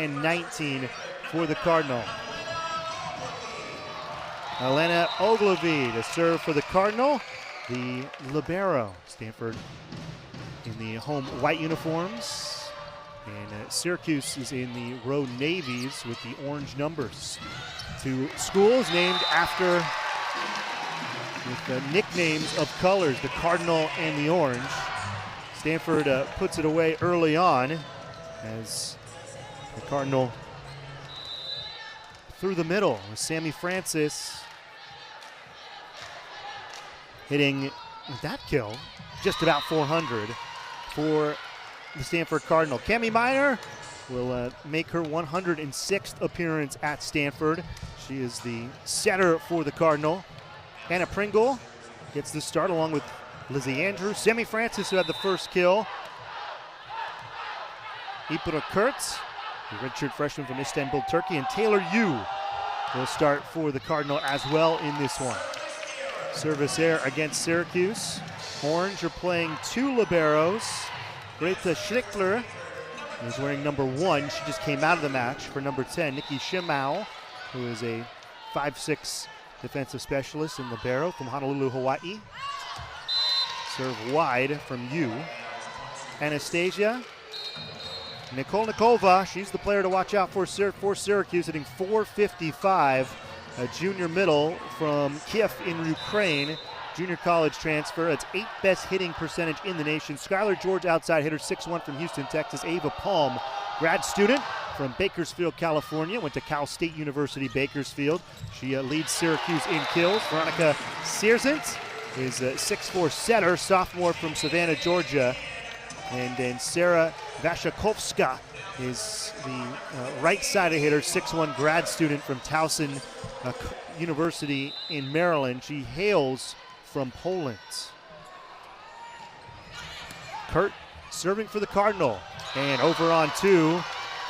19 for the Cardinal. Elena Ogilvie to serve for the Cardinal, the libero. Stanford in the home white uniforms, and Syracuse is in the road navies with the orange numbers. Two schools named after, with the nicknames of colors, the Cardinal and the orange. Stanford puts it away early on as the Cardinal through the middle with Sammy Francis hitting that kill, just about 400 for the Stanford Cardinal. Cami Minor will make her 106th appearance at Stanford. She is the setter for the Cardinal. Anna Pringle gets the start along with Lizzie Andrews. Sammy Francis, who had the first kill. Ipura Kurtz, the redshirt freshman from Istanbul, Turkey, and Taylor Yu will start for the Cardinal as well in this one. Service error against Syracuse. Orange are playing two liberos. Greta Schlichtler is wearing number 1. She just came out of the match for number 10, Nikki Shimau, who is a 5'6" defensive specialist in libero from Honolulu, Hawaii. Serve wide from Yu. Anastasia Nikolnikova, she's the player to watch out for Syracuse, hitting .455. A junior middle from Kiev in Ukraine. Junior college transfer. It's 8th best hitting percentage in the nation. Skylar George, outside hitter, 6'1" from Houston, Texas. Ava Palm, grad student from Bakersfield, California. Went to Cal State University, Bakersfield. She leads Syracuse in kills. Veronica Searsent is a 6'4" setter, sophomore from Savannah, Georgia. And then Sarah Vashakovska is the right-sided hitter, 6'1" grad student from Towson University in Maryland. She hails from Poland. Kurt serving for the Cardinal, and over on 2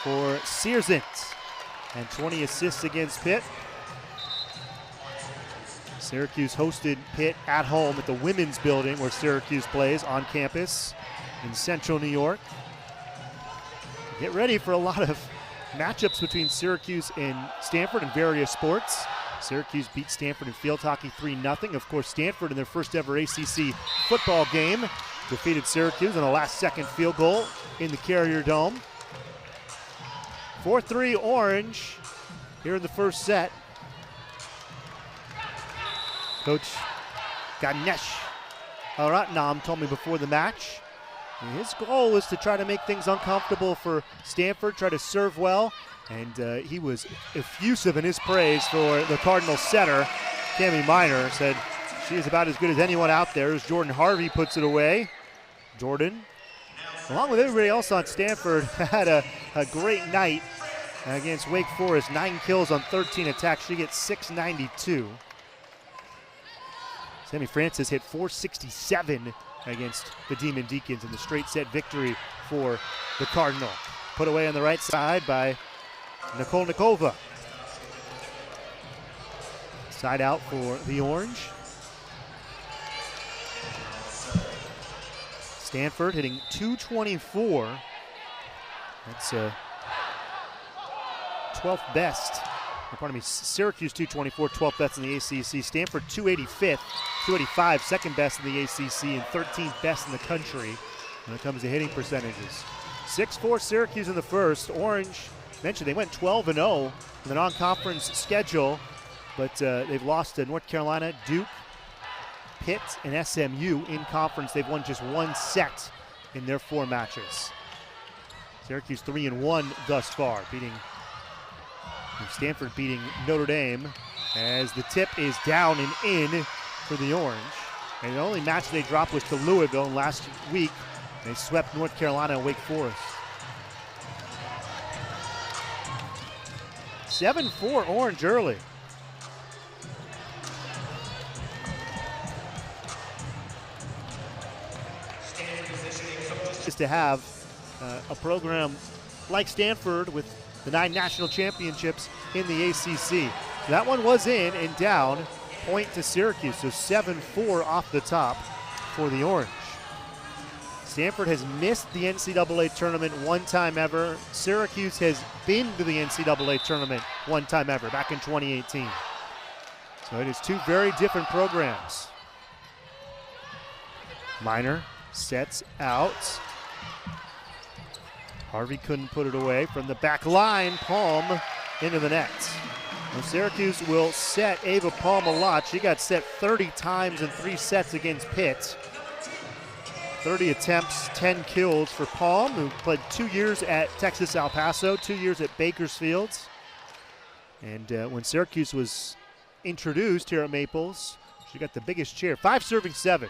for Searsent, and 20 assists against Pitt. Syracuse hosted Pitt at home at the women's building where Syracuse plays on campus in central New York. Get ready for a lot of matchups between Syracuse and Stanford in various sports. Syracuse beat Stanford in field hockey 3-0. Of course, Stanford in their first ever ACC football game defeated Syracuse on a last-second field goal in the Carrier Dome. 4-3 Orange here in the first set. Coach Ganesh Aratnam told me before the match his goal was to try to make things uncomfortable for Stanford, try to serve well, and he was effusive in his praise for the Cardinal setter. Cami Minor said she is about as good as anyone out there as Jordan Harvey puts it away. Jordan, along with everybody else on Stanford, had a great night against Wake Forest. 9 kills on 13 attacks. She gets 692. Sammy Francis hit .467 against the Demon Deacons in the straight set victory for the Cardinal. Put away on the right side by Nikolnikova. Side out for the Orange. Stanford hitting .224. That's 12th best. Pardon me, Syracuse .224, 12th best in the ACC. Stanford .285, second best in the ACC, and 13th best in the country when it comes to hitting percentages. 6-4 Syracuse in the first. Orange, mentioned they went 12-0 in the non-conference schedule, but they've lost to North Carolina, Duke, Pitt, and SMU in conference. They've won just 1 set in their 4 matches. Syracuse 3-1 thus far, Stanford beating Notre Dame as the tip is down and in for the Orange. And the only match they dropped was to Louisville last week. They swept North Carolina and Wake Forest. 7-4 Orange early. Just to have a program like Stanford with the 9 national championships in the ACC. That one was in and down, point to Syracuse, so 7-4 off the top for the Orange. Stanford has missed the NCAA tournament one time ever. Syracuse has been to the NCAA tournament one time ever, back in 2018. So it is two very different programs. Minor sets out. Harvey couldn't put it away from the back line. Palm into the net. Well, Syracuse will set Ava Palm a lot. She got set 30 times in 3 sets against Pitt. 30 attempts, 10 kills for Palm, who played 2 years at Texas El Paso, 2 years at Bakersfield. And when Syracuse was introduced here at Maples, she got the biggest cheer. 5 serving 7.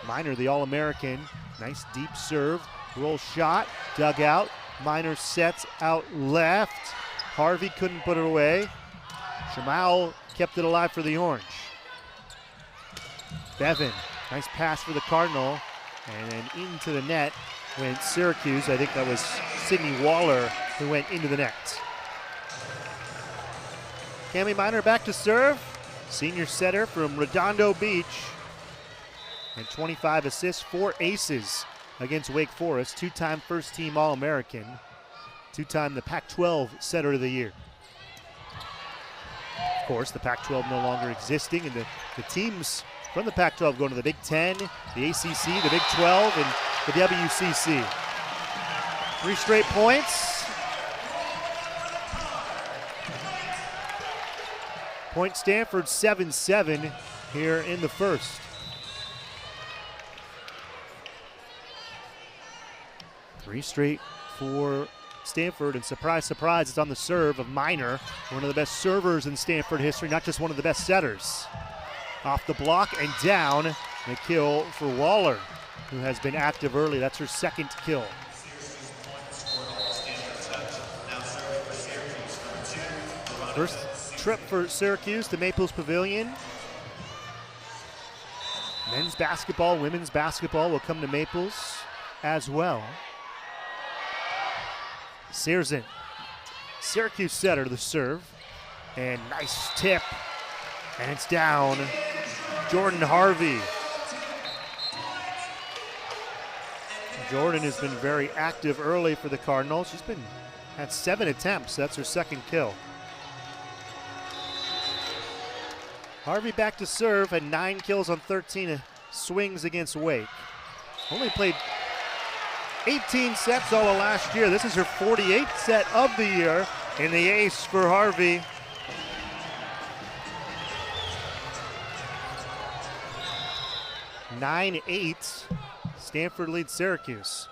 Minor, the All-American. Nice deep serve. Roll shot, dug out. Minor sets out left. Harvey couldn't put it away. Shamal kept it alive for the Orange. Bevan, nice pass for the Cardinal. And then into the net went Syracuse. I think that was Sydney Waller who went into the net. Cami Minor back to serve. Senior setter from Redondo Beach. And 25 assists, 4 aces against Wake Forest. 2-time first-team All-American. 2-time the Pac-12 Setter of the Year. Of course, the Pac-12 no longer existing, and the teams from the Pac-12 going to the Big Ten, the ACC, the Big 12, and the WCC. 3 straight points. Point Stanford 7-7 here in the first. Three straight for Stanford, and surprise, surprise, it's on the serve of Minor, one of the best servers in Stanford history, not just one of the best setters. Off the block and down, and a kill for Waller, who has been active early. That's her 2nd kill. First trip for Syracuse to Maples Pavilion. Men's basketball, women's basketball will come to Maples as well. Searson, Syracuse setter, the serve, and nice tip, and it's down. Jordan Harvey. Jordan has been very active early for the Cardinals. She's had 7 attempts. That's her 2nd kill. Harvey back to serve, had 9 kills on 13 swings against Wake. Only played 18 sets all of last year. This is her 48th set of the year, and the ace for Harvey. (9-8). Stanford leads Syracuse.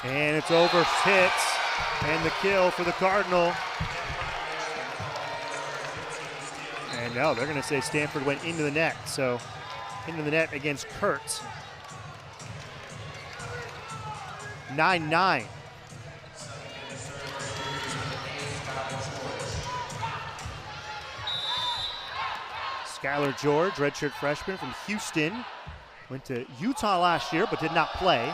And it's over Pitt, and the kill for the Cardinal. And no, they're going to say Stanford went into the net. So into the net against Kurt. 9-9. Skylar George, redshirt freshman from Houston, went to Utah last year but did not play.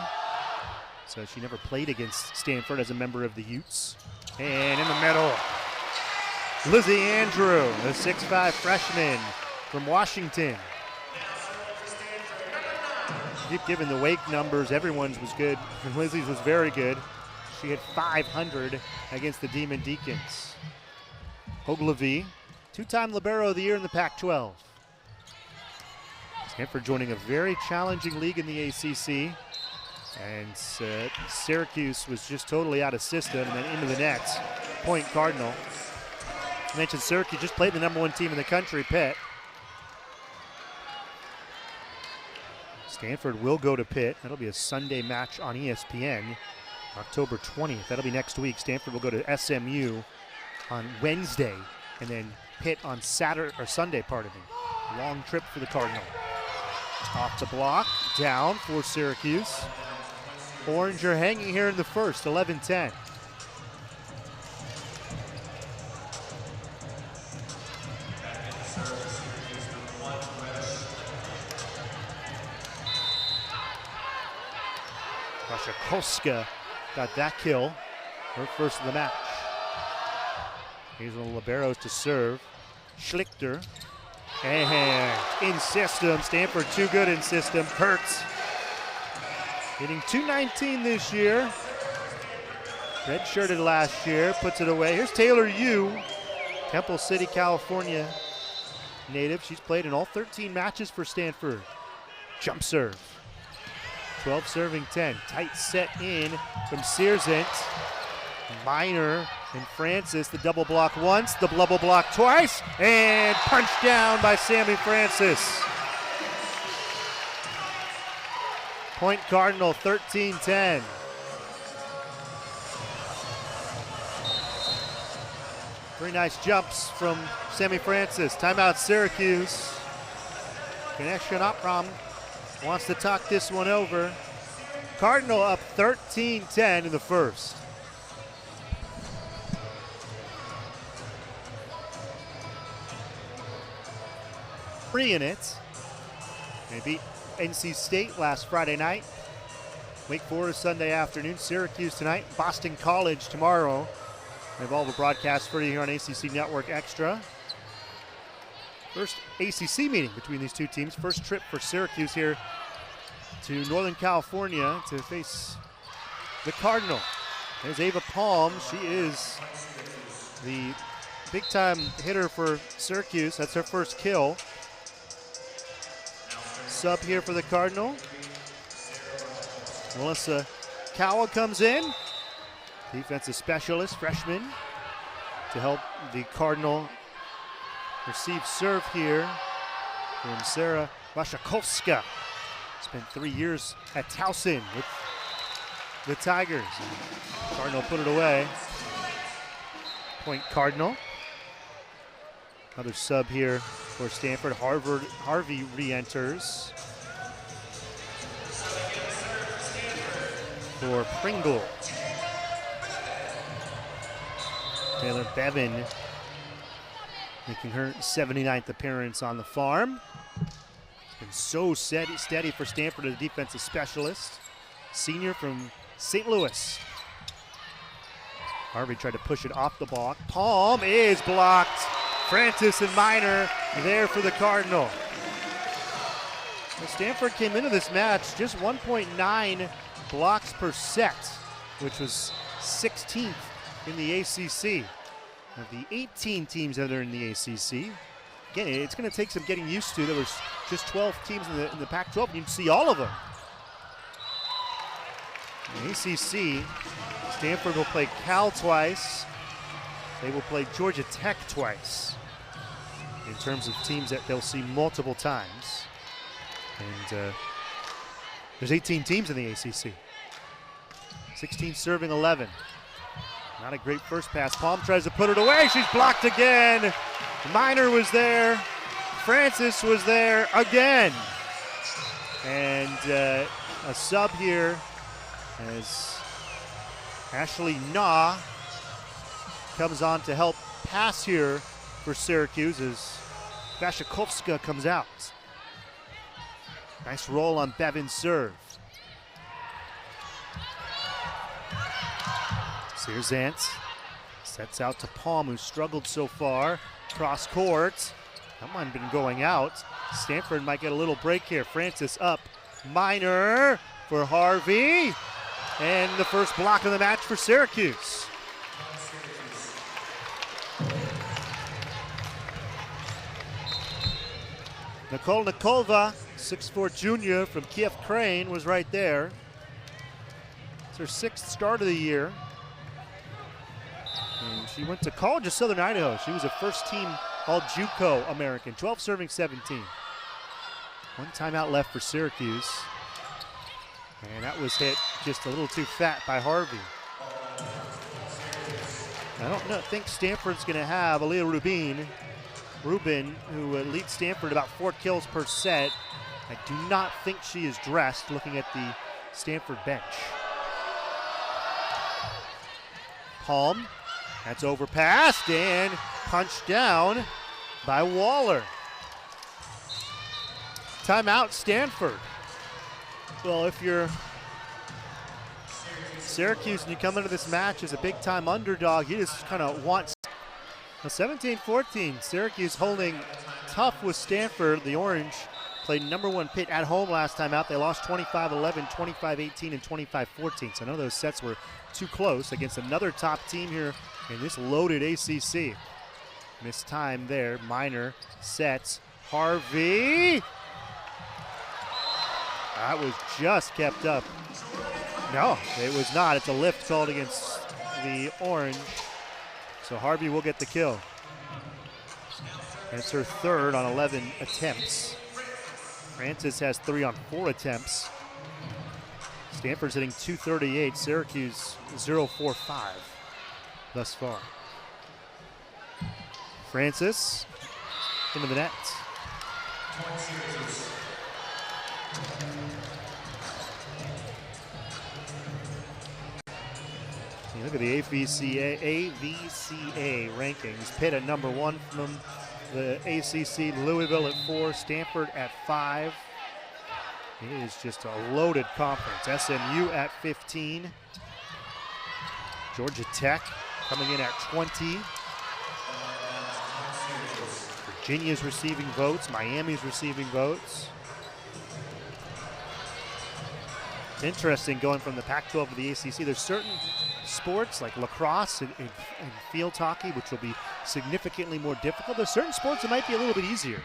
So she never played against Stanford as a member of the Utes. And in the middle, Lizzie Andrew, the 6'5" freshman from Washington. Keep giving the Wake numbers, everyone's was good, and Lizzie's was very good. She had 500 against the Demon Deacons. Ogilvie, 2-time Libero of the Year in the Pac-12. Stanford joining a very challenging league in the ACC. And Syracuse was just totally out of system, and then into the net. Point Cardinal. I mentioned Syracuse just played the #1 team in the country, Pitt. Stanford will go to Pitt. That'll be a Sunday match on ESPN, October 20th. That'll be next week. Stanford will go to SMU on Wednesday, and then Pitt on Saturday or Sunday, pardon me. Long trip for the Cardinal. Off the block, down for Syracuse. Orange are hanging here in the first, 11-10. Koska got that kill, her first of the match. Here's one of the liberos to serve. Schlichter And in system, Stanford too good in system. Kurtz hitting .219 this year. Redshirted last year, puts it away. Here's Taylor Yu, Temple City, California native. She's played in all 13 matches for Stanford. Jump serve. 12 serving 10. Tight set in from Searzent. Minor and Francis, the double block once, the double block twice, and punched down by Sammy Francis. Point Cardinal, 13-10. Three nice jumps from Sammy Francis. Timeout Syracuse. Ganesh Ganapram wants to talk this one over. Cardinal up 13-10 in the first. Three in it. They beat NC State last Friday night. Wake Forest Sunday afternoon. Syracuse tonight. Boston College tomorrow. We have all the broadcasts for you here on ACC Network Extra. First ACC meeting between these two teams. First trip for Syracuse here to Northern California to face the Cardinal. There's Ava Palm. She is the big-time hitter for Syracuse. That's her first kill. Sub here for the Cardinal. Melissa Cowell comes in. Defensive specialist, freshman, to help the Cardinal receive serve here from Sarah Washakovska. Spent 3 years at Towson with the Tigers. Cardinal put it away. Point Cardinal. Another sub here for Stanford. Harvey re-enters for Pringle. Taylor Bevan making her 79th appearance on the farm. It's been so steady for Stanford as a defensive specialist. Senior from St. Louis. Harvey tried to push it off the block. Palm is blocked. Francis and Minor there for the Cardinal. Well, Stanford came into this match just 1.9 blocks per set, which was 16th in the ACC. Of the 18 teams that are in the ACC, again, it's going to take some getting used to. There was just 12 teams in the Pac-12, and you can see all of them. In the ACC, Stanford will play Cal twice. They will play Georgia Tech twice in terms of teams that they'll see multiple times. And there's 18 teams in the ACC. 16 serving 11. Not a great first pass. Palm tries to put it away. She's blocked again. Minor was there. Francis was there again. And a sub here as Ashley Nah comes on to help pass here for Syracuse as Vashakovska comes out. Nice roll on Bevan's serve. Searzant sets out to Palm, who struggled so far. Cross court. That might have been going out. Stanford might get a little break here. Francis up. Minor for Harvey. And the first block of the match for Syracuse. Nicole Nikolova, 6'4" junior from Kiev Crane, was right there. It's her 6th start of the year. And she went to college at Southern Idaho. She was a first-team All-JUCO American, 12 serving 17. One timeout left for Syracuse. And that was hit just a little too fat by Harvey. I don't think Stanford's going to have Aaliyah Rubin, who leads Stanford about 4 kills per set. I do not think she is dressed, looking at the Stanford bench. Palm. That's overpassed and punched down by Waller. Timeout, Stanford. Well, if you're Syracuse and you come into this match as a big-time underdog, you just kind of want. 17-14, Syracuse holding tough with Stanford. The Orange played #1 Pitt at home last time out. They lost 25-11, 25-18, and 25-14. So none of those sets were too close against another top team here in this loaded ACC. Missed time there. Minor sets. Harvey. That was just kept up. No, it was not. It's a lift called against the Orange. So Harvey will get the kill. That's her third on 11 attempts. Francis has 3 on 4 attempts. Stanford's hitting .238. Syracuse 0.45 thus far. Francis into the net. You look at the AVCA rankings. Pitt at #1 from the ACC, Louisville at 4, Stanford at 5. It is just a loaded conference. SMU at 15. Georgia Tech coming in at 20. Virginia's receiving votes. Miami's receiving votes. It's interesting going from the Pac-12 to the ACC. There's certain sports like lacrosse and field hockey, which will be significantly more difficult. There's certain sports that might be a little bit easier,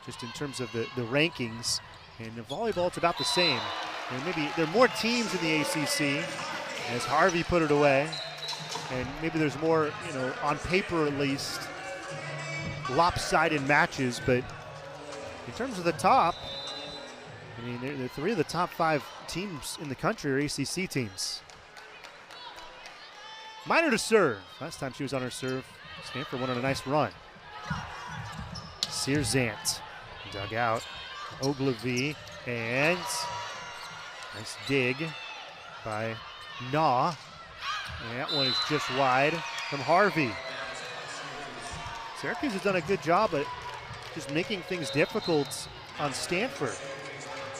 just in terms of the rankings. And the volleyball, it's about the same. And maybe there are more teams in the ACC, as Harvey put it away, and maybe there's more, on paper at least, lopsided matches. But in terms of the top, I mean, they're 3 of the top 5 teams in the country are ACC teams. Minor to serve. Last time she was on her serve, Stanford went on a nice run. Searzant dug out. Ogilvy, and nice dig by Naw. And that one is just wide from Harvey. Syracuse has done a good job at just making things difficult on Stanford.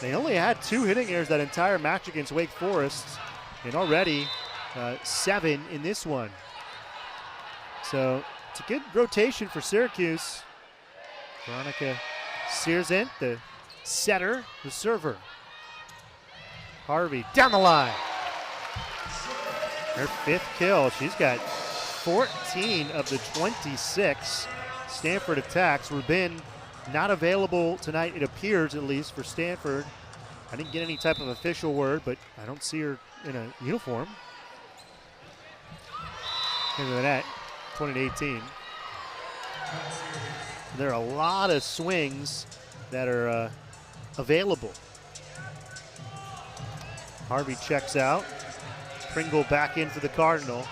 They only had 2 hitting errors that entire match against Wake Forest, and already 7 in this one. So it's a good rotation for Syracuse. Veronica Searzant, the setter, the server. Harvey down the line. Her 5th kill. She's got 14 of the 26 Stanford attacks. Rubin not available tonight, it appears, at least for Stanford. I didn't get any type of official word, but I don't see her in a uniform. Into the net, 20-18. There are a lot of swings that are available. Harvey checks out. Pringle back in for the Cardinal.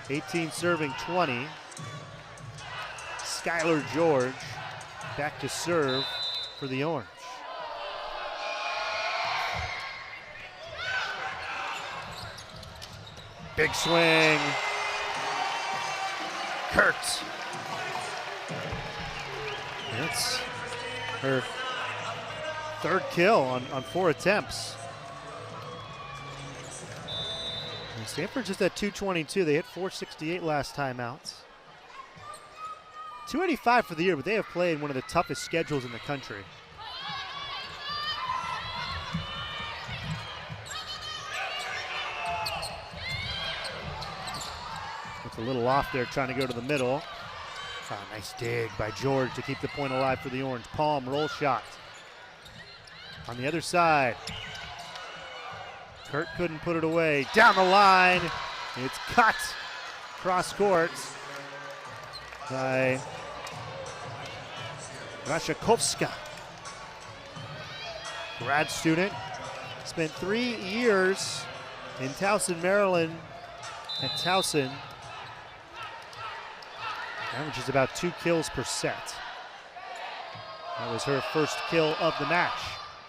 18 serving 20. Skylar George back to serve for the Orange. Big swing. Kurtz. That's her 3rd kill on 4 attempts. And Stanford just at 222. They hit 468 last time out. 285 for the year, but they have played one of the toughest schedules in the country. It's a little off there, trying to go to the middle. Oh, nice dig by George to keep the point alive for the Orange. Palm roll shot. On the other side, Kurt couldn't put it away. Down the line, it's cut cross court by Rashakovska. Grad student, spent 3 years in Towson, Maryland at Towson. Averages about 2 kills per set. That was her first kill of the match.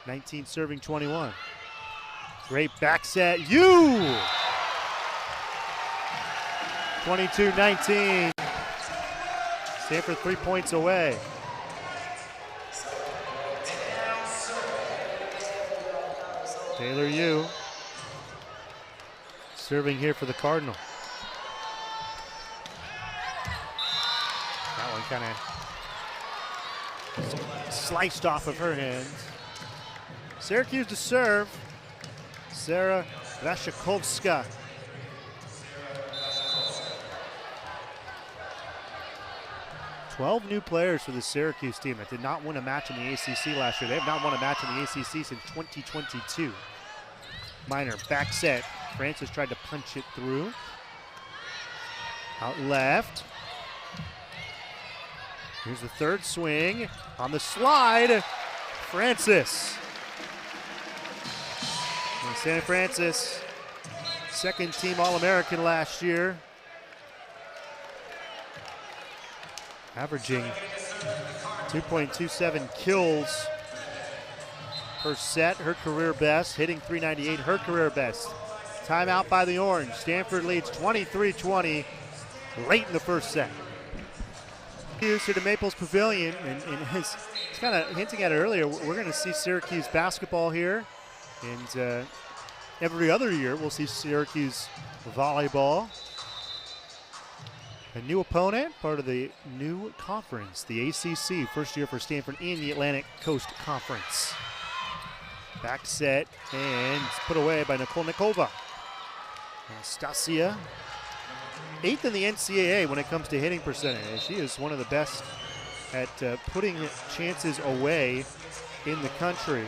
19 serving 21. Great back set. 22-19. Stanford 3 points away. Taylor Yu serving here for the Cardinal. That one kind of Sliced off of her hands. Syracuse to serve. Sarah Rashikovska. Twelve new players for the Syracuse team that did not win a match in the ACC last year. They have not won a match in the ACC since 2022. Minor back set. Francis tried to punch it through. Out left. Here's the third swing. On the slide, Francis. And San Francis, second team All-American last year. Averaging 2.27 kills per set, her career best. Hitting .398, her career best. Timeout by the Orange. Stanford leads 23-20 late in the first set. Here to Maples Pavilion, and it's kind of hinting at it earlier, we're going to see Syracuse basketball here, and every other year we'll see Syracuse volleyball. A new opponent, part of the new conference, the ACC, first year for Stanford in the Atlantic Coast Conference. Back set, and it's put away by Nikolnikova. Anastasia, 8th in the NCAA when it comes to hitting percentage. She is one of the best at putting chances away in the country.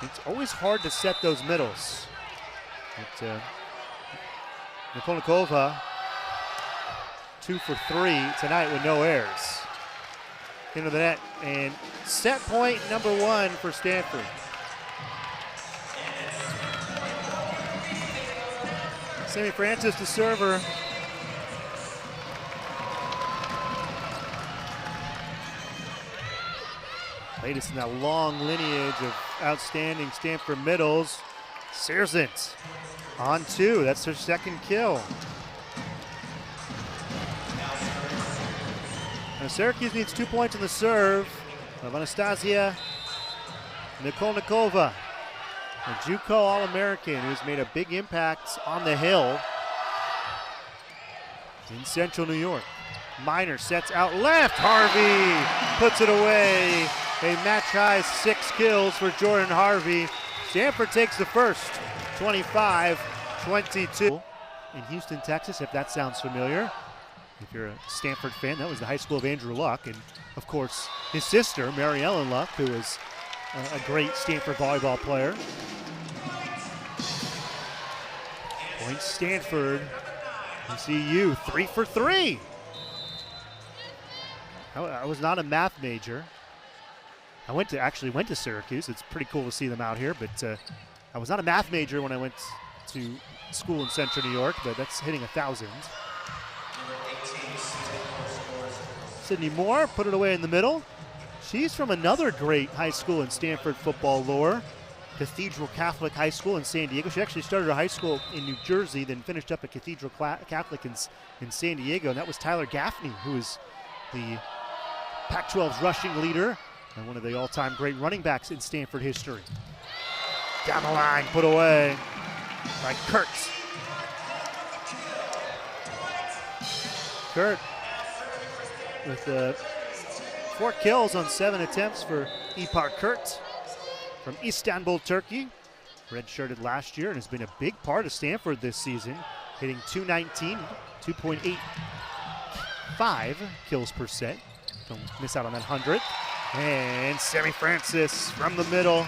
It's always hard to set those middles. But Nikolnikova, 2 for 3 tonight with no errors. Into the net, and set point number 1 for Stanford. Sammy Francis, the server. Latest in that long lineage of outstanding Stanford middles. Searsent on 2. That's her second kill. Now Syracuse needs 2 points on the serve of Anastasia Nikolnikova, a JUCO All-American who's made a big impact on the Hill in Central New York. Minor sets out left. Harvey puts it away. A match-high 6 kills for Jordan Harvey. Stanford takes the first, 25-22. In Houston, Texas, if that sounds familiar. If you're a Stanford fan, that was the high school of Andrew Luck. And, of course, his sister, Mary Ellen Luck, who was a great Stanford volleyball player. Point Stanford. ECU, 3 for 3. I was not a math major. I actually went to Syracuse. It's pretty cool to see them out here, but I was not a math major when I went to school in Central New York, but that's hitting 1,000. Sydney Moore put it away in the middle. She's from another great high school in Stanford football lore, Cathedral Catholic High School in San Diego. She actually started her high school in New Jersey, then finished up at Cathedral Catholic in San Diego, and that was Tyler Gaffney, who is the Pac-12's rushing leader and one of the all-time great running backs in Stanford history. Down the line, put away by Kurtz. Kurt with 4 kills on 7 attempts for Ipar Kurt from Istanbul, Turkey. Redshirted last year and has been a big part of Stanford this season, hitting .219, 2.85 kills per set. Don't miss out on that 100th. And Sammy Francis from the middle.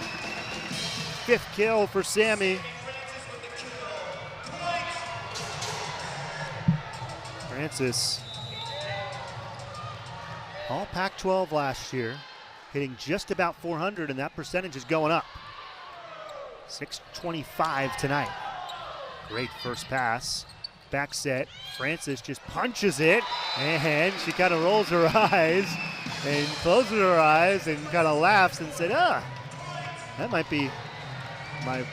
5th kill for Sammy. Francis, all Pac-12 last year, hitting just about 400, and that percentage is going up. 625 tonight. Great first pass. Back set. Francis just punches it, and she kind of rolls her eyes and closes her eyes and kind of laughs and said, that might be my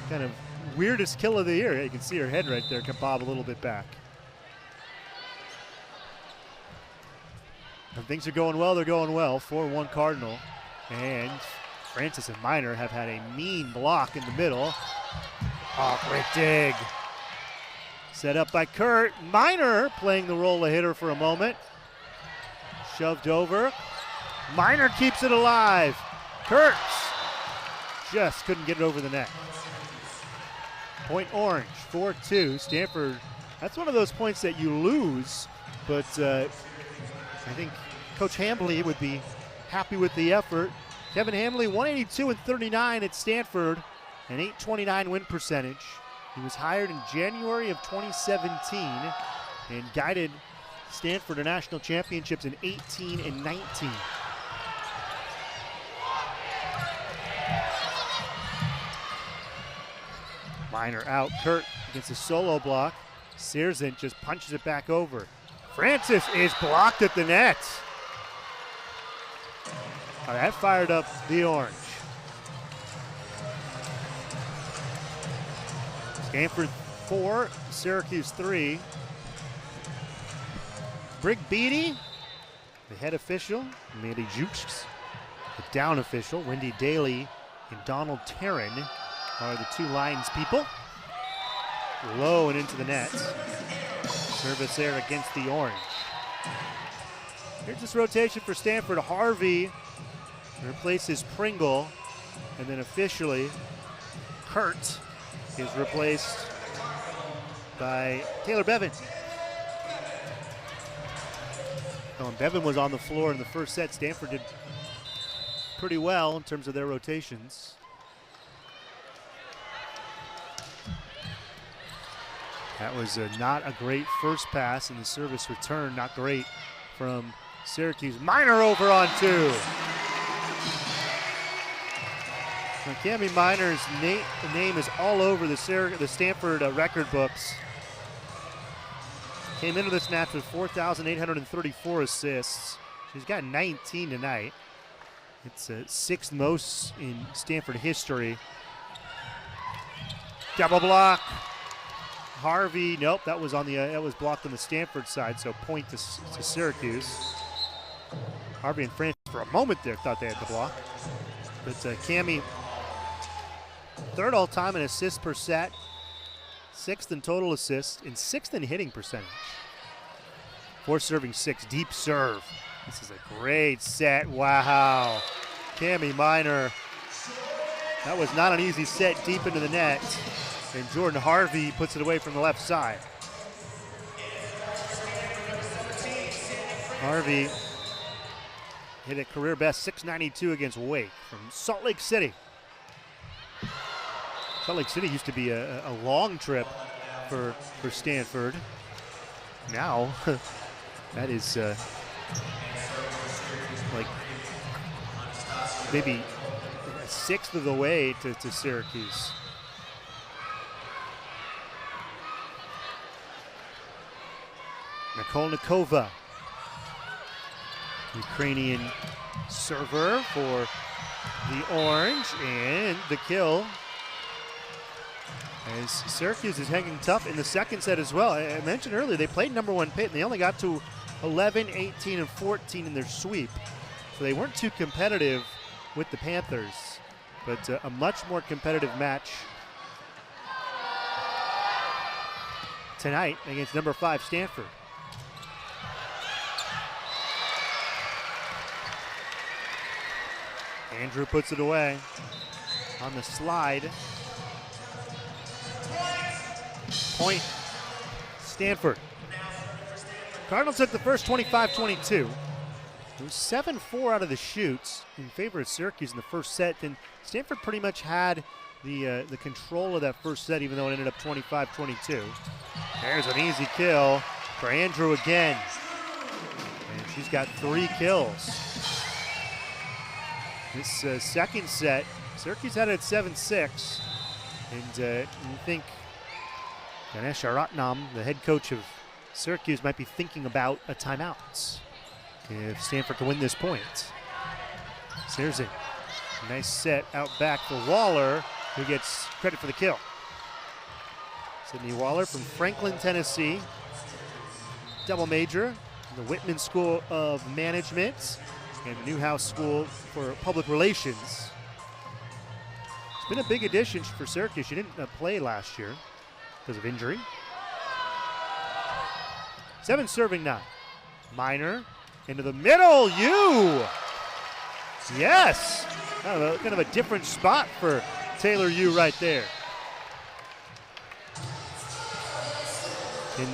kind of weirdest kill of the year. You can see her head right there can bob a little bit back. And things are going well, they're going well. 4-1 Cardinal. And Francis and Minor have had a mean block in the middle. Oh, great dig. Set up by Kurt. Minor playing the role of hitter for a moment. Shoved over. Minor keeps it alive. Kurtz just couldn't get it over the net. Point Orange, 4-2. Stanford, that's one of those points that you lose, but I think Coach Hambley would be happy with the effort. Kevin Hambley, 182-39 at Stanford, an .829 win percentage. He was hired in January of 2017 and guided Stanford to national championships in 18 and 19. Minor out. Kurt against a solo block. Searson just punches it back over. Francis is blocked at the net. Oh, that fired up the Orange. Stanford 4, Syracuse 3. Brig Beatty, the head official, Mandy Jukes, the down official, Wendy Daly and Donald Tarrin are the two lines people. Low and into the net. Service there against the Orange. Here's this rotation for Stanford. Harvey replaces Pringle, and then officially Kurt is replaced by Taylor Bevan. When Bevan was on the floor in the first set, Stanford did pretty well in terms of their rotations. That was not a great first pass, and the service return not great from Syracuse. Minor over on 2. Now, Cami Minor's name is all over the Stanford record books. Came into this match with 4,834 assists. She's got 19 tonight. It's sixth most in Stanford history. Double block. Harvey, nope, that was blocked on the Stanford side, so point to Syracuse. Harvey and Francis for a moment there thought they had the block. But Cami, third all-time in assists per set, sixth in total assists, and sixth in hitting percentage. 4 serving 6, deep serve. This is a great set, wow. Cami Minor, that was not an easy set deep into the net. And Jordan Harvey puts it away from the left side. Harvey hit a career best 692 against Wake from Salt Lake City. Salt Lake City used to be a long trip for Stanford. Now, that is like maybe a sixth of the way to Syracuse. Nikolnikova, Ukrainian server for the Orange, and the kill as Syracuse is hanging tough in the second set as well. I mentioned earlier they played number 1 Pitt and they only got to 11, 18, and 14 in their sweep. So they weren't too competitive with the Panthers, but a much more competitive match tonight against number 5 Stanford. Andrew puts it away on the slide. Point Stanford. Cardinals took the first 25-22. It was 7-4 out of the shoots in favor of Syracuse in the first set. Then Stanford pretty much had the control of that first set, even though it ended up 25-22. There's an easy kill for Andrew again. And she's got 3 kills. This second set, Syracuse had it at 7-6. And you think Ganesha Ratnam, the head coach of Syracuse, might be thinking about a timeout if Stanford can win this point. Searson, nice set out back for Waller, who gets credit for the kill. Sydney Waller from Franklin, Tennessee, double major, the Whitman School of Management and Newhouse School for Public Relations. It's been a big addition for Syracuse. She didn't play last year because of injury. 7 serving 9. Minor into the middle. Yes! Kind of a different spot for Taylor Yu right there. And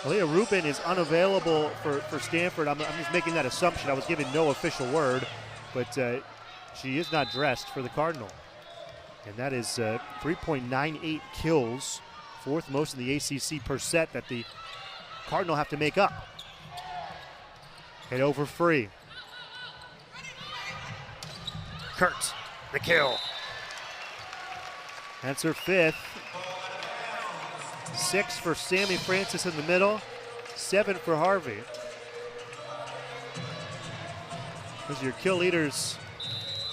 Aaliyah Rubin is unavailable for Stanford. I'm just making that assumption. I was given no official word, but she is not dressed for the Cardinal. And that is 3.98 kills, fourth most in the ACC per set that the Cardinal have to make up. Hit over free. Kurt, the kill. That's her fifth. 6 for Sammy Francis in the middle, 7 for Harvey. Those are your kill leaders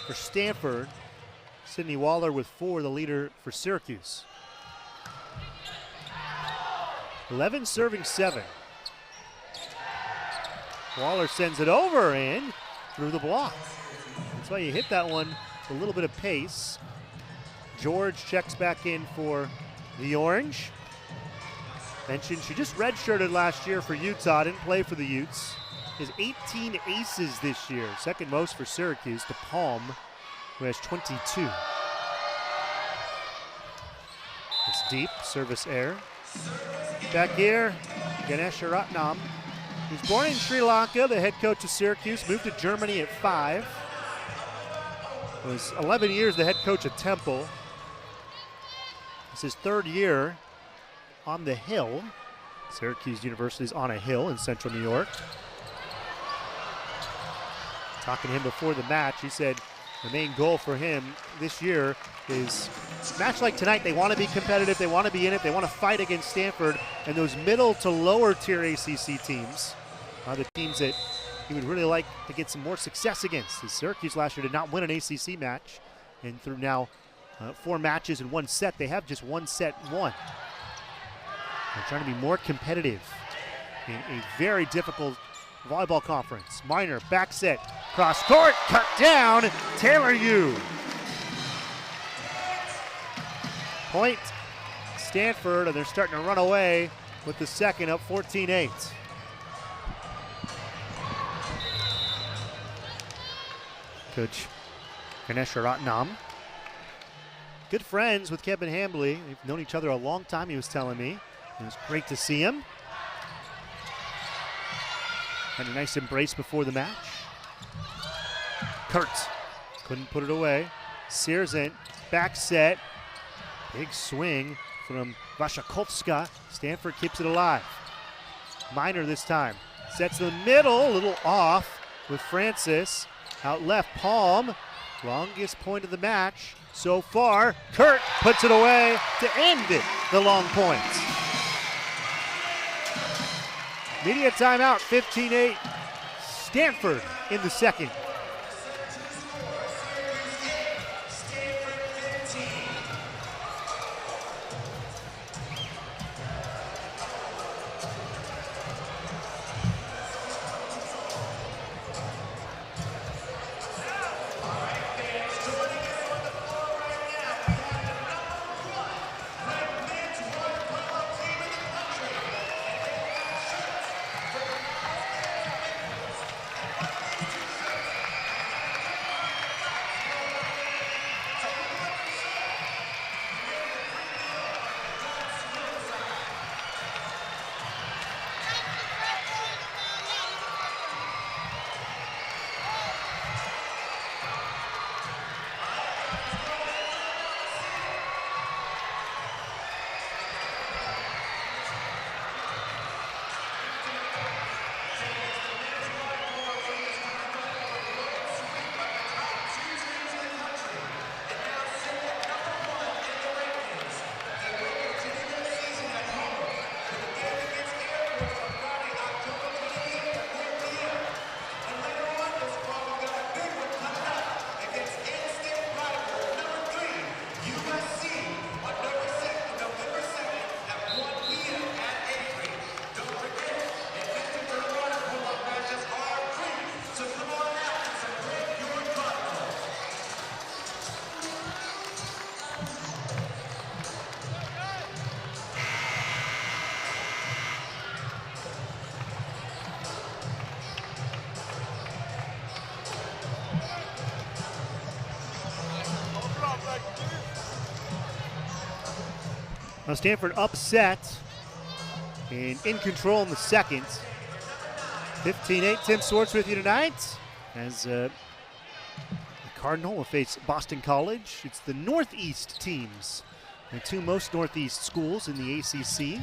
for Stanford. Sydney Waller with 4, the leader for Syracuse. 11 serving 7. Waller sends it over and through the block. That's why you hit that one with a little bit of pace. George checks back in for the Orange. Mentioned she just redshirted last year for Utah, didn't play for the Utes. Has 18 aces this year, second most for Syracuse to Palm, who has 22. It's deep, service air. Back here, Ganesh Ratnam. He's born in Sri Lanka, the head coach of Syracuse, moved to Germany at 5. Was 11 years the head coach at Temple. It's his third year on the hill. Syracuse University is on a hill in central New York. Talking to him before the match, he said the main goal for him this year is a match like tonight. They want to be competitive, they want to be in it, they want to fight against Stanford and those middle to lower tier ACC teams are the teams that he would really like to get some more success against. As Syracuse last year did not win an ACC match, and through now 4 matches in 1 set, they have just 1 set won. They're trying to be more competitive in a very difficult volleyball conference. Minor, back set, cross court, cut down, Taylor Yu. Point, Stanford, and they're starting to run away with the second, up 14-8. Coach Ganesh Ratnam. Good friends with Kevin Hambley. They've known each other a long time, he was telling me. It was great to see him. Had a nice embrace before the match. Kurt couldn't put it away. Sierzent, back set. Big swing from Vashakovska. Stanford keeps it alive. Minor this time. Sets the middle, a little off with Francis. Out left, Palm. Longest point of the match so far. Kurt puts it away to end it, the long points. Media timeout, 15-8. Stanford in the second. Now Stanford upset and in control in the second. 15-8, Tim Swartz with you tonight as the Cardinal will face Boston College. It's the Northeast teams, the two most Northeast schools in the ACC.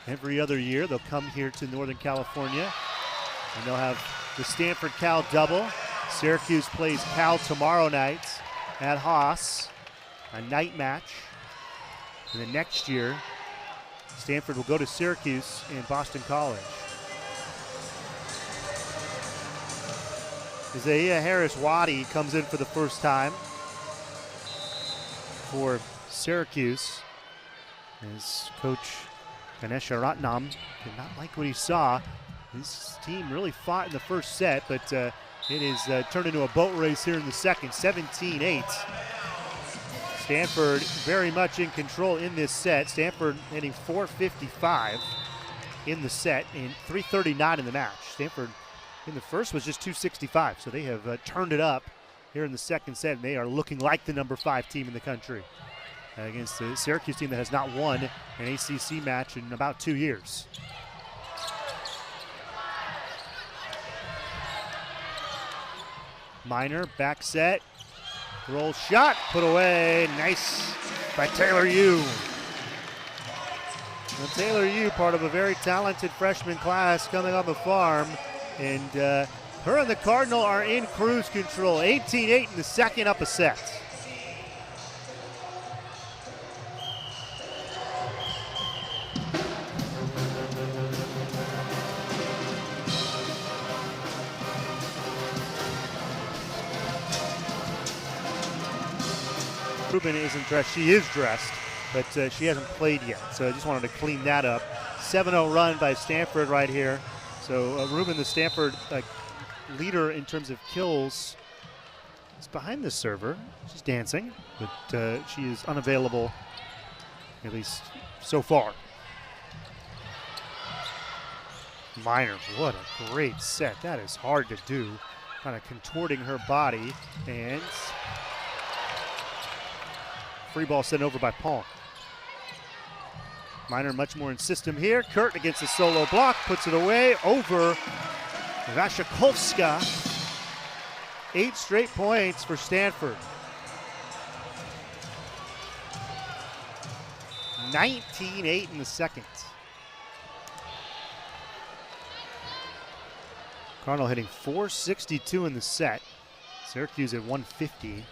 Every other year they'll come here to Northern California and they'll have the Stanford-Cal double. Syracuse plays Cal tomorrow night at Haas, a night match. And then next year, Stanford will go to Syracuse and Boston College. Isaiah Harris-Waddy comes in for the first time for Syracuse as Coach Ganesha Ratnam did not like what he saw. This team really fought in the first set, but it is turned into a boat race here in the second, 17-8. Stanford very much in control in this set. Stanford hitting 455 in the set and 339 in the match. Stanford in the first was just 265, so they have turned it up here in the second set, and they are looking like the number 5 team in the country against the Syracuse team that has not won an ACC match in about 2 years. Minor, back set, roll shot, put away, nice by Taylor Yu. Well, Taylor Yu, part of a very talented freshman class coming on the farm, and her and the Cardinal are in cruise control. 18-8 in the second, up a set. Rubin isn't dressed. She is dressed, but she hasn't played yet. So I just wanted to clean that up. 7-0 run by Stanford right here. So Rubin, the Stanford leader in terms of kills, is behind the server. She's dancing, but she is unavailable, at least so far. Minor, what a great set. That is hard to do. Kind of contorting her body, and free ball sent over by Palm. Minor much more in system here. Kurt against the solo block, puts it away over Vashakovska. 8 straight points for Stanford. 19-8 in the second. Cardinal hitting 462 in the set. Syracuse at 150.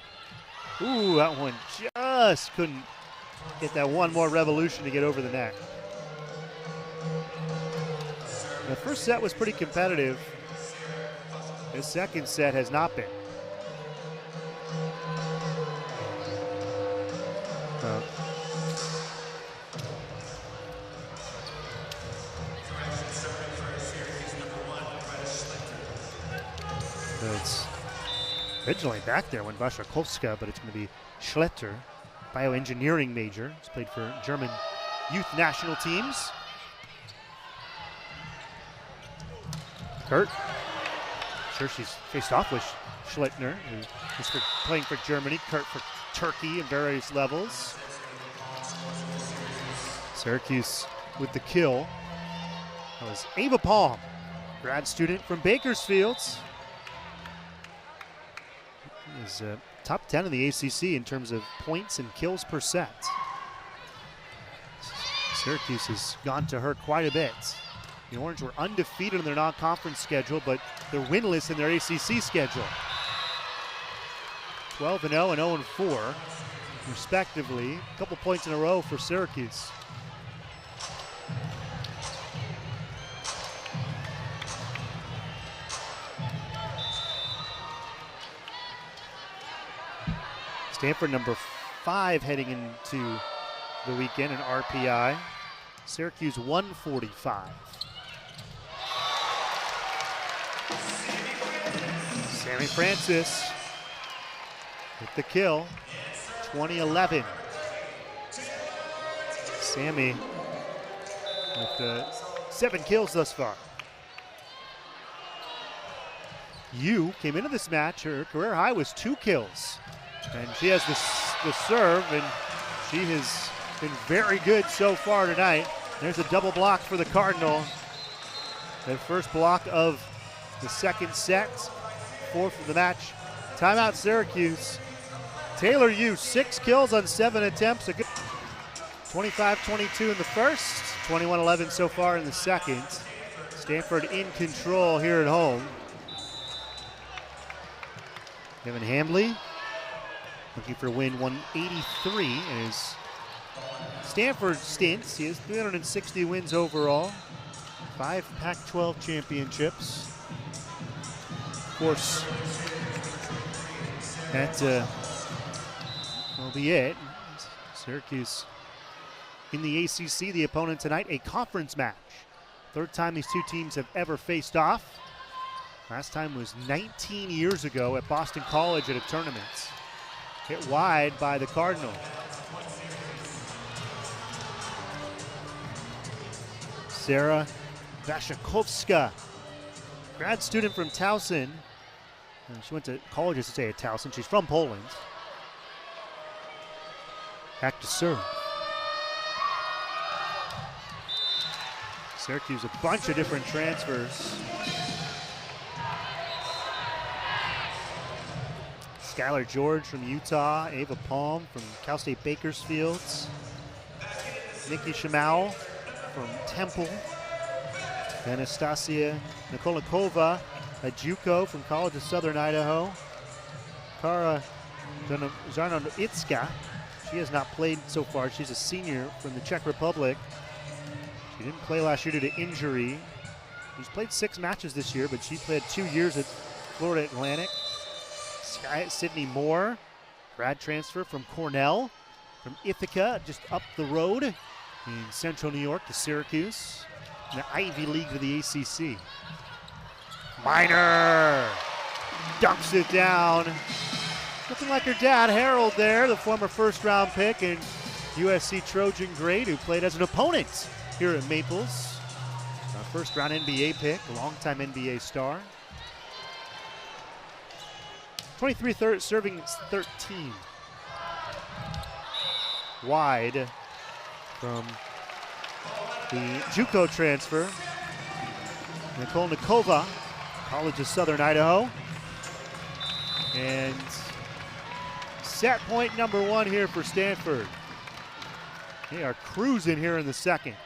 Ooh, that one just couldn't get that one more revolution to get over the net. The first set was pretty competitive. The second set has not been. It's originally back there when Vashakovska, but it's going to be Schletter, bioengineering major. He's played for German youth national teams. Kurt, sure she's faced off with Schlettner, who is playing for Germany. Kurt for Turkey at various levels. Syracuse with the kill. That was Ava Palm, grad student from Bakersfield. Is top 10 in the ACC in terms of points and kills per set. Syracuse has gone to her quite a bit. The Orange were undefeated in their non-conference schedule, but they're winless in their ACC schedule. 12-0 and 0-4, respectively. A couple points in a row for Syracuse. Stanford number 5 heading into the weekend in RPI. Syracuse 145. Sammy Francis with the kill, 2011. Sammy with 7 kills thus far. Yu came into this match, her career high was 2 kills. And she has the serve, and She has been very good so far tonight. There's a double block for the Cardinal. Their first block of the second set, fourth of the match. Timeout Syracuse. Taylor Yu, 6 kills on 7 attempts. A good 25-22 in the first, 21-11 so far in the second. Stanford in control here at home. Kevin Hambley looking for win 183 in his Stanford stints. He has 360 wins overall, 5 Pac-12 championships. Of course, that will be it. Syracuse in the ACC, the opponent tonight, a conference match. Third time these two teams have ever faced off. Last time was 19 years ago at Boston College at a tournament. Hit wide by the Cardinal. Sarah Waszynkowska, grad student from Towson. She went to college, as to say, at Towson. She's from Poland. Back to serve. Syracuse, a bunch of different transfers. Skylar George from Utah, Ava Palm from Cal State Bakersfield, Nikki Shamau from Temple, Anastasia Nikolikova, a JUCO from College of Southern Idaho, Kara Zarnoitska. She has not played so far. She's a senior from the Czech Republic. She didn't play last year due to injury. She's played 6 matches this year, but she played 2 years at Florida Atlantic. Sydney Moore, grad transfer from Cornell, from Ithaca, just up the road in central New York to Syracuse, in the Ivy League of the ACC. Minor dunks it down. Looking like her dad, Harold, there, the former first-round pick and USC Trojan great who played as an opponent here at Maples. A first-round NBA pick, a longtime NBA star. 23 serving 13. Wide from the JUCO transfer, Nikolikova, College of Southern Idaho. And set point number 1 here for Stanford. They are cruising here in the second.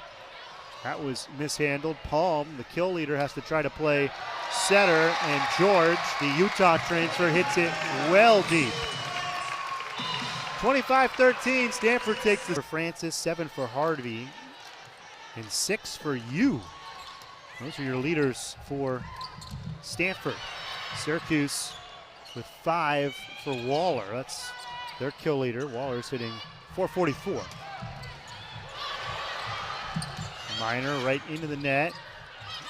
That was mishandled. Palm, the kill leader, has to try to play setter, and George, the Utah transfer, hits it well deep. 25-13, Stanford takes this for Francis, 7 for Harvey, and 6 for Yu. Those are your leaders for Stanford. Syracuse with 5 for Waller. That's their kill leader. Waller's hitting .444. Minor right into the net.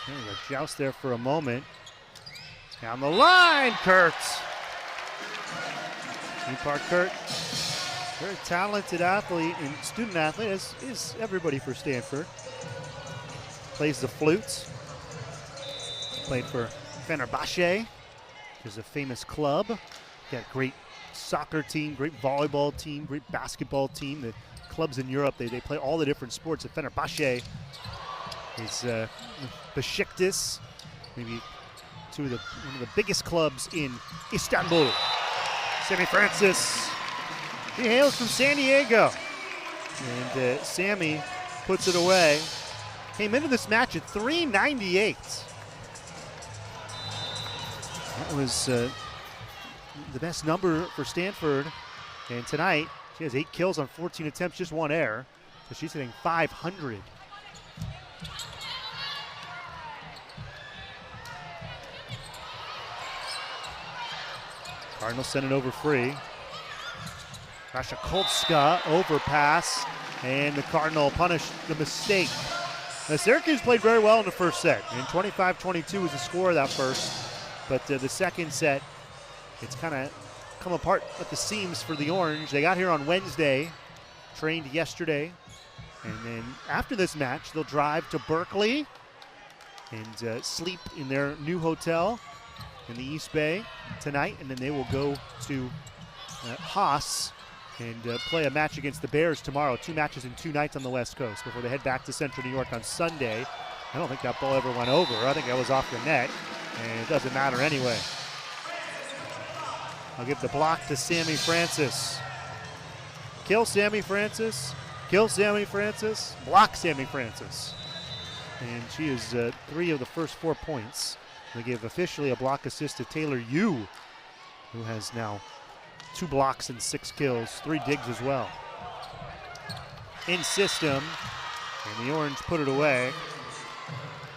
There's a joust there for a moment. Down the line, Kurtz. Park Kurt, very talented athlete and student athlete, as is everybody for Stanford. Plays the flute. Played for Fenerbahce, which is a famous club. Got a great soccer team, great volleyball team, great basketball team. The clubs in Europe, they play all the different sports. At Fenerbahce is Besiktas, maybe one of the biggest clubs in Istanbul. Sammy Francis, he hails from San Diego. And Sammy puts it away. Came into this match at 398. That was the best number for Stanford. And tonight, she has 8 kills on 14 attempts, just 1 error. So she's hitting .500. Cardinals send it over free. Waszynkowska overpass, and the Cardinal punished the mistake. Now, Syracuse played very well in the first set, and 25-22 was the score of that first. But the second set, it's kind of come apart at the seams for the Orange. They got here on Wednesday, trained yesterday, and then after this match, they'll drive to Berkeley and sleep in their new hotel in the East Bay tonight, and then they will go to Haas and play a match against the Bears tomorrow. 2 matches in 2 nights on the West Coast before they head back to Central New York on Sunday. I don't think that ball ever went over. I think that was off the net, and it doesn't matter anyway. I'll give the block to Sammy Francis. Kill Sammy Francis. Kill Sammy Francis. Block Sammy Francis. And she is 3 of the first 4 points. They give officially a block assist to Taylor Yu, who has now 2 blocks and 6 kills, 3 digs as well. In system, and the Orange put it away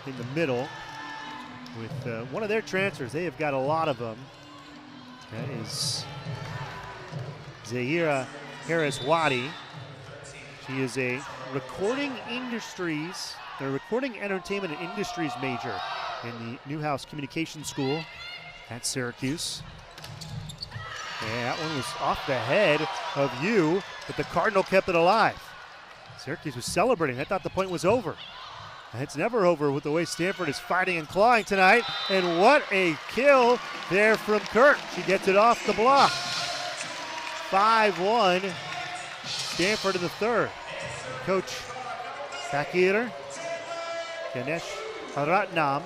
in the middle with one of their transfers. They have got a lot of them. That is Zahira Harris-Wadi. She is a recording entertainment and industries major in the Newhouse Communication School at Syracuse. And that one was off the head of Yu, but the Cardinal kept it alive. Syracuse was celebrating. I thought the point was over. It's never over with the way Stanford is fighting and clawing tonight. And what a kill there from Kurt. She gets it off the block. 5-1, Stanford in the third. Coach Fakir Ganesh Ratnam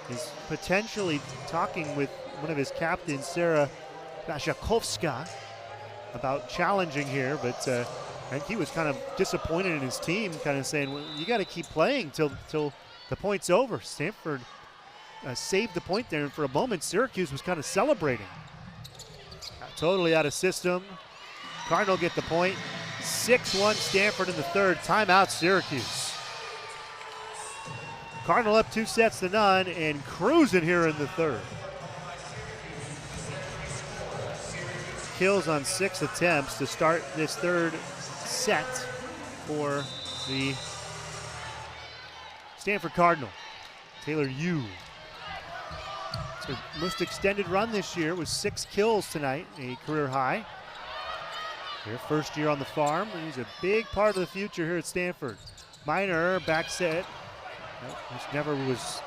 is potentially talking with one of his captains, Sarah Rashakovska, about challenging here, but I think he was kind of disappointed in his team, kind of saying, well, you got to keep playing till the point's over. Stanford saved the point there, and for a moment, Syracuse was kind of celebrating. Totally out of system. Cardinal get the point. 6-1 Stanford in the third. Timeout Syracuse. Cardinal up 2-0 and cruising here in the third. Kills on 6 attempts to start this third set for the Stanford Cardinal. Taylor Yu. It's her most extended run this year with 6 kills tonight, a career high. Her first year on the farm, and he's a big part of the future here at Stanford. Minor back set. This never was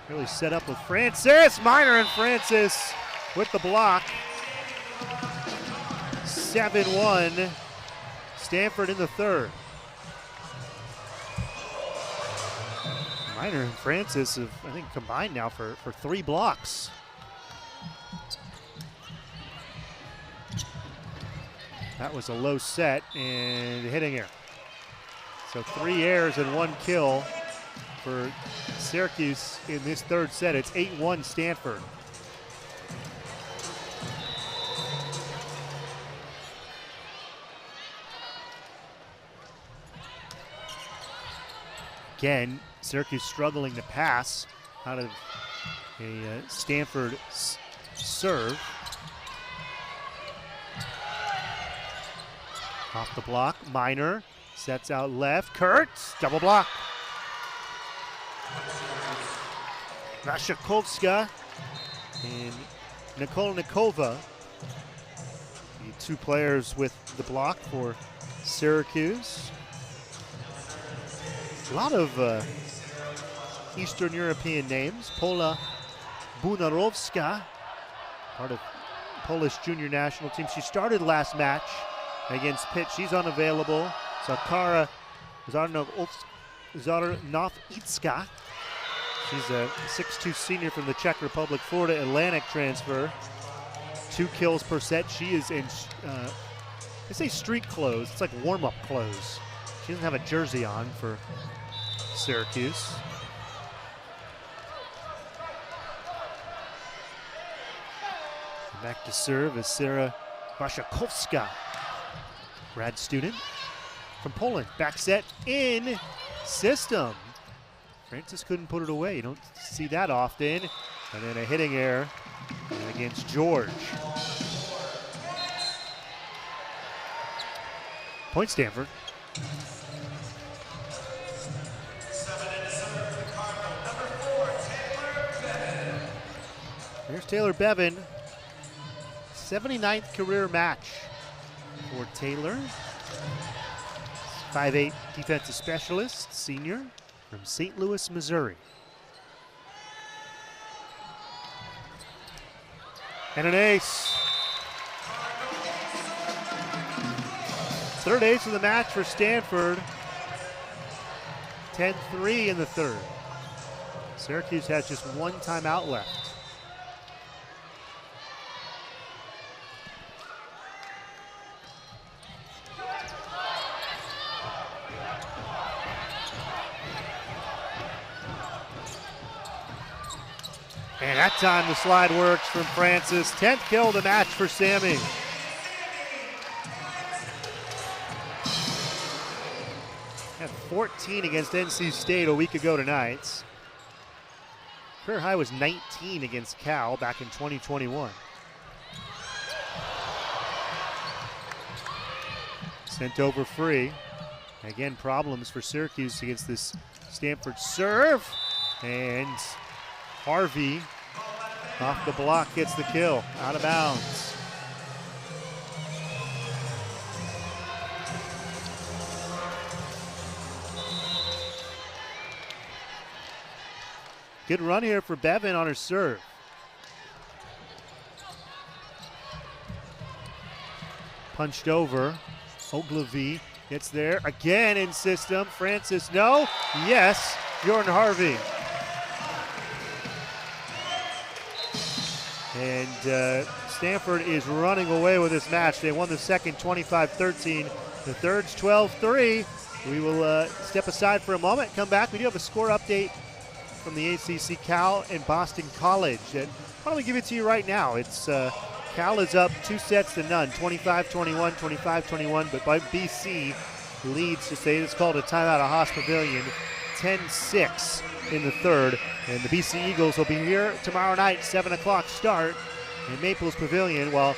really set up with Francis. Minor and Francis with the block. 7-1, Stanford in the third. Minor and Francis have, I think, combined now for 3 blocks. That was a low set and hitting air. So 3 airs and 1 kill for Syracuse in this third set. It's 8-1 Stanford. Again, Syracuse struggling to pass out of a Stanford serve. Off the block, Minor sets out left. Kurtz, double block. Rashakovska and Nikolnikova, the 2 players with the block for Syracuse. A lot of Eastern European names. Pola Bunarowska, part of Polish junior national team. She started last match against Pitt. She's unavailable. Zakara Zarnovitska. She's a 6'2" senior from the Czech Republic, Florida Atlantic transfer. 2 kills per set. She is in, they say street clothes. It's like warm-up clothes. She doesn't have a jersey on for Syracuse. Back to serve is Sarah Rashakovska, grad student from Poland. Back set in system. Francis couldn't put it away. You don't see that often. And then a hitting error against George. Point Stanford. Here's Taylor Bevan. 79th career match for Taylor. 5'8" defensive specialist, senior from St. Louis, Missouri. And an ace. Third ace of the match for Stanford. 10-3 in the third. Syracuse has just one timeout left. And that time the slide works from Francis. 10th kill of the match for Sammy. Had 14 against NC State a week ago tonight. Career high was 19 against Cal back in 2021. Sent over free. Again, problems for Syracuse against this Stanford serve. And Harvey off the block gets the kill, out of bounds. Good run here for Bevan on her serve. Punched over. Ogilvy gets there again in system. Francis, no. Yes, Jordan Harvey. And Stanford is running away with this match. They won the second 25-13. The third's 12-3. We will step aside for a moment, come back. We do have a score update from the ACC Cal and Boston College. And why don't we give it to you right now? It's Cal is up 2-0, 25-21, 25-21, but by BC leads to say it's called a timeout at Haas Pavilion, 10-6 in the third. And the BC Eagles will be here tomorrow night, 7 o'clock start in Maples Pavilion, while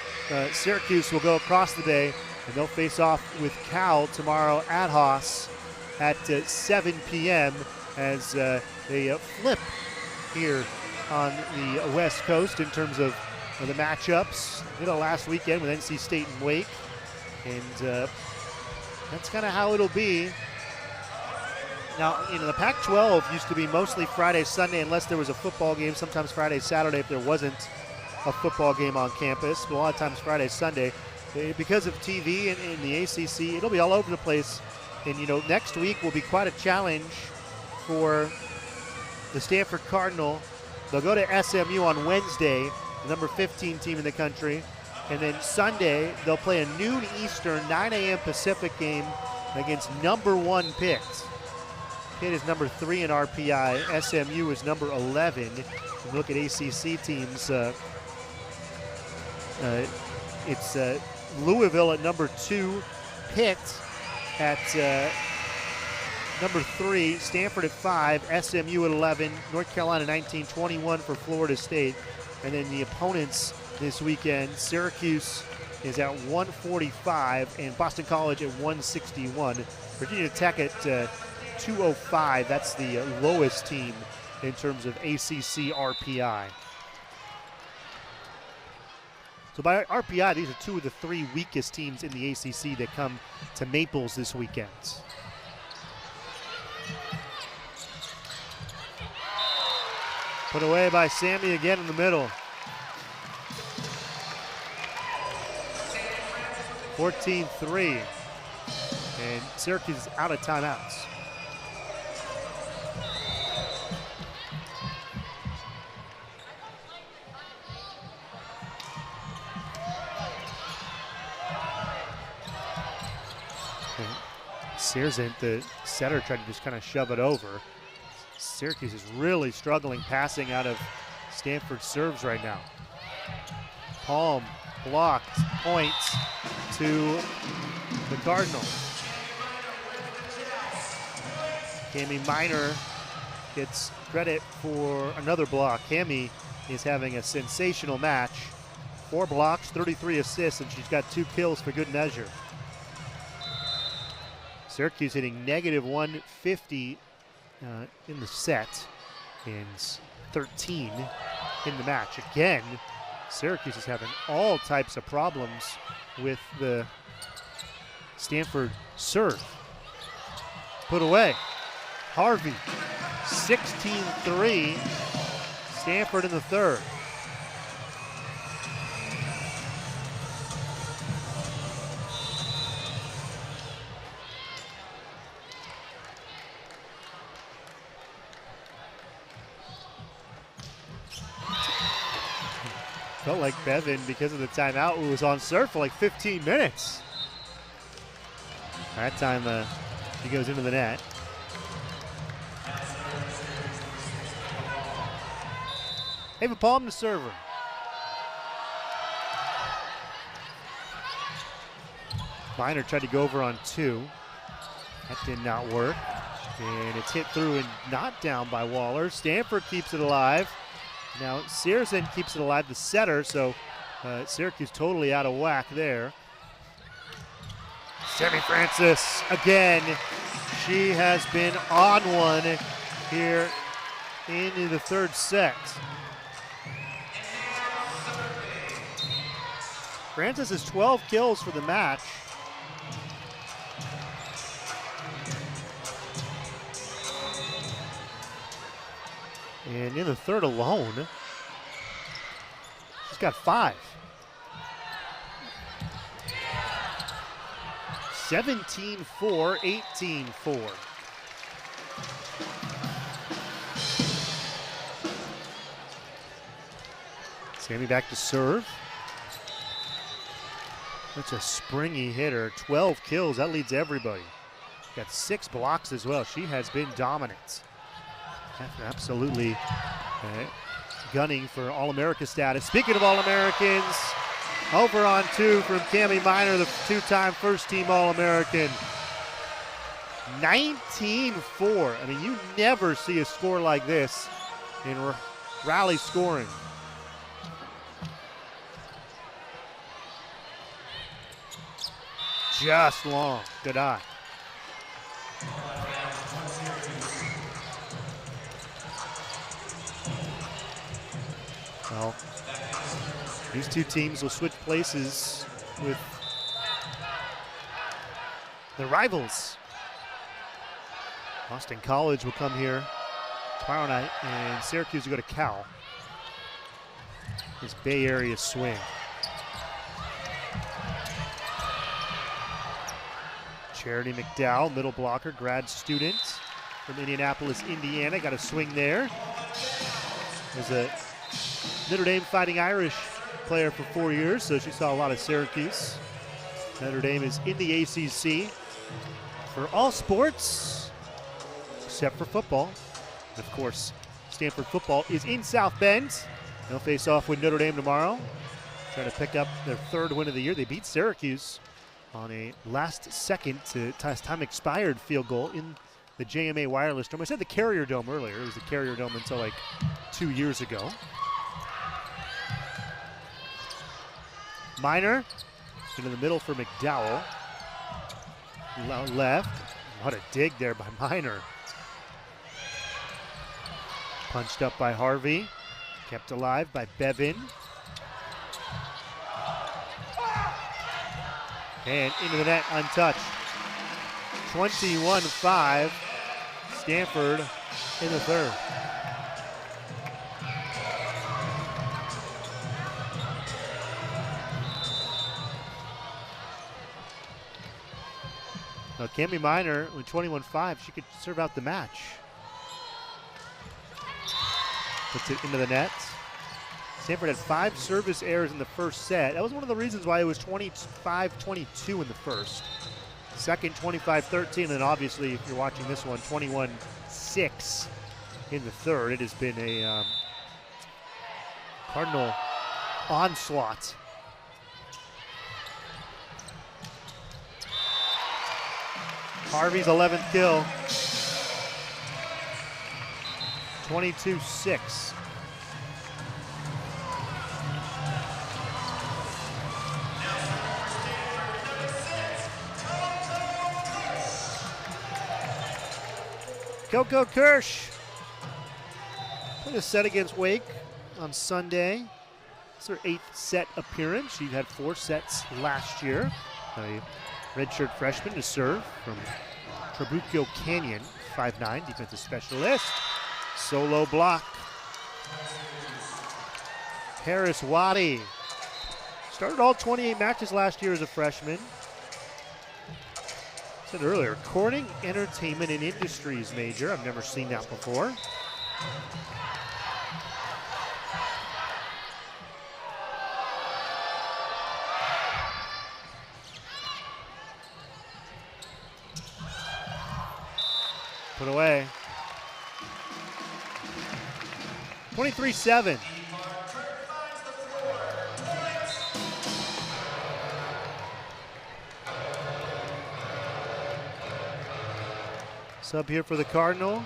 Syracuse will go across the bay, and they'll face off with Cal tomorrow at Haas at 7 p.m. as they flip here on the West Coast in terms of the matchups. Did it last weekend with NC State and Wake, and that's kind of how it'll be. Now, the Pac-12 used to be mostly Friday, Sunday, unless there was a football game, sometimes Friday, Saturday if there wasn't a football game on campus, but a lot of times Friday, Sunday. Because of TV and the ACC, it'll be all over the place. And, next week will be quite a challenge for the Stanford Cardinal. They'll go to SMU on Wednesday, the number 15 team in the country. And then Sunday, they'll play a noon Eastern, 9 a.m. Pacific game against number 1 Pitt. Pitt is number 3 in RPI. SMU is number 11. If you look at ACC teams, it's Louisville at number 2, Pitt at number 3, Stanford at 5, SMU at 11, North Carolina 19, 21 for Florida State. And then the opponents this weekend, Syracuse is at 145 and Boston College at 161. Virginia Tech at 205. That's the lowest team in terms of ACC RPI. So by RPI, these are 2 of the 3 weakest teams in the ACC that come to Maples this weekend. Put away by Sammy again in the middle. 14-3. And Syracuse is out of timeouts. Searsent, the setter, tried to just kind of shove it over. Syracuse is really struggling passing out of Stanford serves right now. Palm blocked, points to the Cardinal. Cami Minor gets credit for another block. Cami is having a sensational match. 4 blocks, 33 assists, and she's got 2 kills for good measure. Syracuse hitting negative 150 in the set and 13 in the match. Again, Syracuse is having all types of problems with the Stanford serve. Put away. Harvey, 16-3. Stanford in the third. Felt like Bevan, because of the timeout, was on serve for like 15 minutes. That time he goes into the net. Ava Palm, the server. Minor tried to go over on 2. That did not work. And it's hit through and not down by Waller. Stanford keeps it alive. Now Searson keeps it alive, the setter, so Syracuse totally out of whack there. Sammy Francis again. She has been on one here in the third set. Francis has 12 kills for the match. And in the third alone, she's got 5. 17-4, 18-4. Sammy back to serve. That's a springy hitter. 12 kills, that leads everybody. Got 6 blocks as well. She has been dominant. Absolutely gunning for All-America status. Speaking of All-Americans, over on 2 from Cammie Minor, the 2-time first-team All-American. 19-4. I mean, you never see a score like this in rally scoring. Just long. Good eye. Well, these two teams will switch places with the rivals. Boston College will come here tomorrow night, and Syracuse will go to Cal. This Bay Area swing. Charity McDowell, middle blocker, grad student from Indianapolis, Indiana. Got a swing there. There's a Notre Dame Fighting Irish player for 4 years, so she saw a lot of Syracuse. Notre Dame is in the ACC for all sports except for football. And of course, Stanford football is in South Bend. They'll face off with Notre Dame tomorrow. Try to pick up their 3rd win of the year. They beat Syracuse on a last-second time expired field goal in the JMA Wireless Dome. I said the Carrier Dome earlier. It was the Carrier Dome until like 2 years ago. Minor into the middle for McDowell. Left. What a dig there by Minor. Punched up by Harvey. Kept alive by Bevan. And into the net untouched. 21-5. Stanford in the third. Now, Cammie Minor with 21-5, she could serve out the match. Puts it into the net. Stanford had 5 service errors in the first set. That was one of the reasons why it was 25-22 in the first. Second, 25-13, and then obviously, if you're watching this one, 21-6 in the third. It has been a Cardinal onslaught. Harvey's 11th kill. 22-6. Coco Kirsch played a set against Wake on Sunday. It's her 8th set appearance. She had 4 sets last year. A redshirt freshman to serve from Trabuco Canyon, 5'9", defensive specialist. Solo block. Harris Waddy started all 28 matches last year as a freshman. Said earlier, Corning Entertainment and Industries major. I've never seen that before. Put away. 23-7. Sub here for the Cardinal.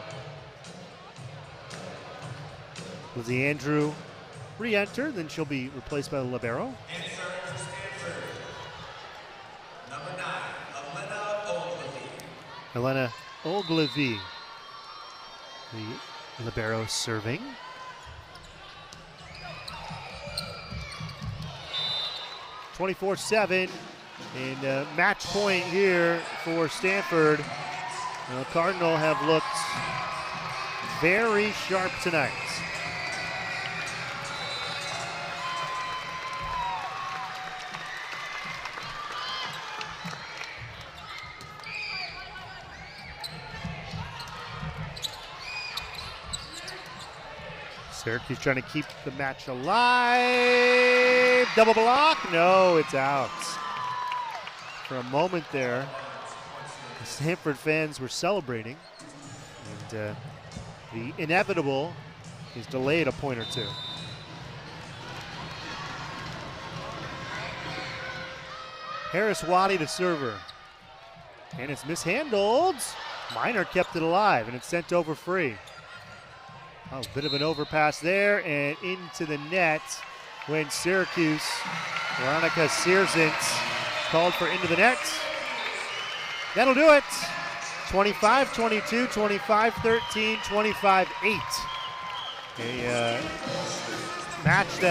Lizzie Andrew re-enter, then she'll be replaced by the libero. Number 9, Elena Ogilvie, the libero serving. (24-7) and match point here for Stanford. The Cardinal have looked very sharp tonight. Syracuse trying to keep the match alive. Double block. No, it's out. For a moment there, the Stanford fans were celebrating. And the inevitable is delayed a point or two. Harris Waddy to server. And it's mishandled. Minor kept it alive, and it's sent over free. Oh, a bit of an overpass there, and into the net when Syracuse, Veronica Searsons, called for into the net. That'll do it. 25-22, 25-13, 25-8. A match that